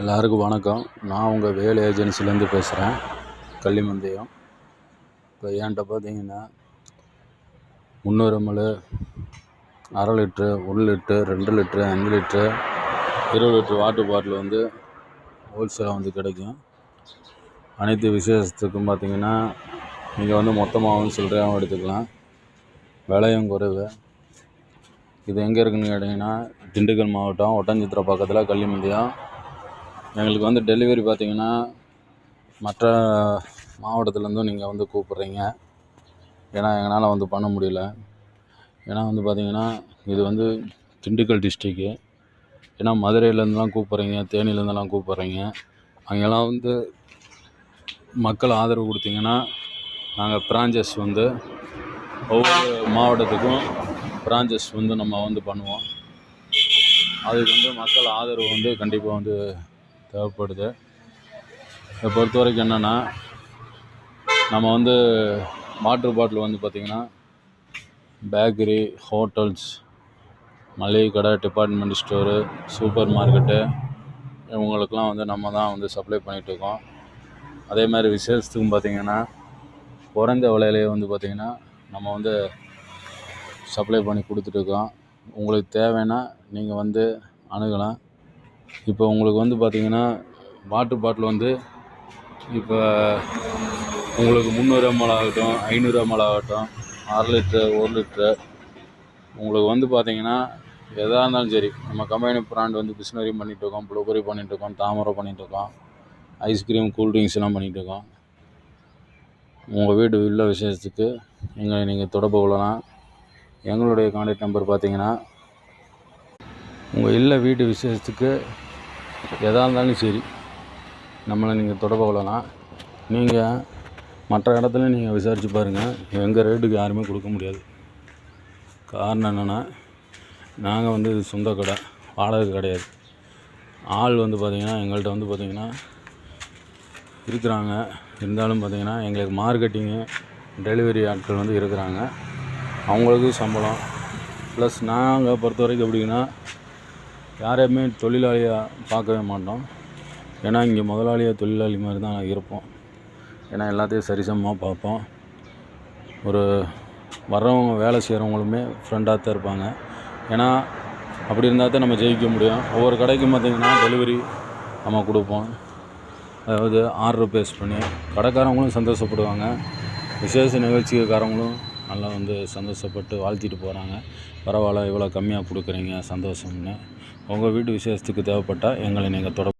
எல்லாருக்கும் வணக்கம். நான் உங்கள் வேலை ஏஜென்சிலேருந்து பேசுகிறேன், கள்ளிமந்தயம். இப்போ என்கிட்ட பார்த்தீங்கன்னா 300 ml, அரை litre, 1 litre, 2 litre, 5 litre, 20 litre water bottle வந்து ஹோல்சேலாக வந்து கிடைக்கும். அனைத்து விசேஷத்துக்கும் பார்த்தீங்கன்னா நீங்கள் வந்து மொத்தமாகவும் சில்லறையாகவும் எடுத்துக்கலாம். விலையும் குறைவு. இது எங்கே இருக்குதுன்னு கேட்டிங்கன்னா திண்டுக்கல் மாவட்டம் ஒட்டன்சத்திரம் பக்கத்தில் கள்ளிமந்தயம். எங்களுக்கு வந்து டெலிவரி பார்த்திங்கன்னா மற்ற மாவட்டத்துலேருந்தும் நீங்கள் வந்து கூப்பிட்றீங்க. ஏன்னா எங்களால் வந்து பண்ண முடியல. ஏன்னா வந்து பார்த்திங்கன்னா இது வந்து திண்டுக்கல் டிஸ்ட்ரிக்கு. ஏன்னா மதுரையிலேருந்துலாம் கூப்பிட்றீங்க, தேனியிலேருந்துலாம் கூப்பிட்றீங்க. அங்கெல்லாம் வந்து மக்கள் ஆதரவு கொடுத்தீங்கன்னா நாங்கள் பிரான்ச்சஸ் வந்து ஒவ்வொரு மாவட்டத்துக்கும் பிரான்ச்சஸ் வந்து நம்ம வந்து பண்ணுவோம். அதுக்கு வந்து மக்கள் ஆதரவு வந்து கண்டிப்பாக வந்து தேவைப்படுது. இதை பொறுத்த வரைக்கும் என்னென்னா நம்ம வந்து வாட்டர் பாட்டில் வந்து பார்த்திங்கன்னா பேக்கரி, ஹோட்டல்ஸ், மளிகை கடை, டிபார்ட்மெண்ட் ஸ்டோரு, சூப்பர் மார்க்கெட்டு இவங்களுக்கெல்லாம் வந்து நம்ம தான் வந்து சப்ளை பண்ணிகிட்ருக்கோம். அதே மாதிரி விசேஷத்துக்கும் பார்த்திங்கன்னா குறைந்த விலையிலே வந்து பார்த்திங்கன்னா நம்ம வந்து சப்ளை பண்ணி கொடுத்துட்ருக்கோம். உங்களுக்கு தேவைன்னா நீங்கள் வந்து அணுகலாம். இப்போ உங்களுக்கு வந்து பார்த்திங்கன்னா வாட்டர் பாட்டில் வந்து இப்போ உங்களுக்கு 300 ml ஆகட்டும், 500 ml ஆகட்டும், அரை லிட்ரு, 1 லிட்ரு, உங்களுக்கு வந்து பார்த்திங்கன்னா எதாக இருந்தாலும் சரி, நம்ம கம்பெனி பிராண்ட் வந்து பிஸ்னரி பண்ணிகிட்ருக்கோம், ப்ளூபெரி பண்ணிகிட்ருக்கோம், தாமரை பண்ணிகிட்ருக்கோம், ஐஸ்கிரீம், கூல்ட்ரிங்க்ஸ் எல்லாம் பண்ணிகிட்ருக்கோம். உங்கள் வீட்டு உள்ள விசேஷத்துக்கு எங்களை நீங்கள் தொடர்பு கொள்ளலாம். எங்களுடைய கான்டாக்ட் நம்பர் பார்த்திங்கன்னா உங்கள் இல்ல வீட்டு விசேஷத்துக்கு எதாக இருந்தாலும் சரி நம்மளை நீங்கள் தொடர்பு கொள்ளலாம். நீங்கள் மற்ற இடத்துல நீங்கள் விசாரித்து பாருங்கள், எங்கள் ரேட்டுக்கு யாருமே கொடுக்க முடியாது. காரணம் என்னென்னா நாங்கள் வந்து இது சொந்த கடை, வாடகை கிடையாது. ஆள் வந்து பார்த்திங்கன்னா எங்கள்கிட்ட வந்து பார்த்திங்கன்னா இருக்கிறாங்க. இருந்தாலும் பார்த்திங்கன்னா எங்களுக்கு மார்க்கெட்டிங்கு, டெலிவரி ஆட்கள் வந்து இருக்கிறாங்க. அவங்களுக்கு சம்பளம் ப்ளஸ் நாங்கள் பொறுத்த வரைக்கும் எப்படின்னா யாரையுமே தொழிலாளியாக பார்க்கவே மாட்டோம். ஏன்னா இங்கே முதலாளியாக தொழிலாளி மாதிரி தான் இருப்போம். ஏன்னா எல்லாத்தையும் சரிசமமாக பார்ப்போம். ஒரு வர்றவங்க வேலை செய்கிறவங்களுமே ஃப்ரெண்டாக தான் இருப்பாங்க. ஏன்னா அப்படி இருந்தால் தான் நம்ம ஜெயிக்க முடியும். ஒவ்வொரு கடைக்கும் பார்த்திங்கன்னா டெலிவரி நம்ம கொடுப்போம். அதாவது ஆர்டர் பேஸ் பண்ணி கடைக்காரவங்களும் சந்தோஷப்படுவாங்க, விசேஷ நிகழ்ச்சிக்காரவங்களும் நல்லா வந்து சந்தோஷப்பட்டு வாழ்த்திட்டு போகிறாங்க. பரவாயில்ல, இவ்வளோ கம்மியாக கொடுக்குறீங்க, சந்தோஷம்னு. உங்கள் வீட்டு விசேஷத்துக்கு தேவைப்பட்டால் எங்களை நீங்கள் தொடர்பு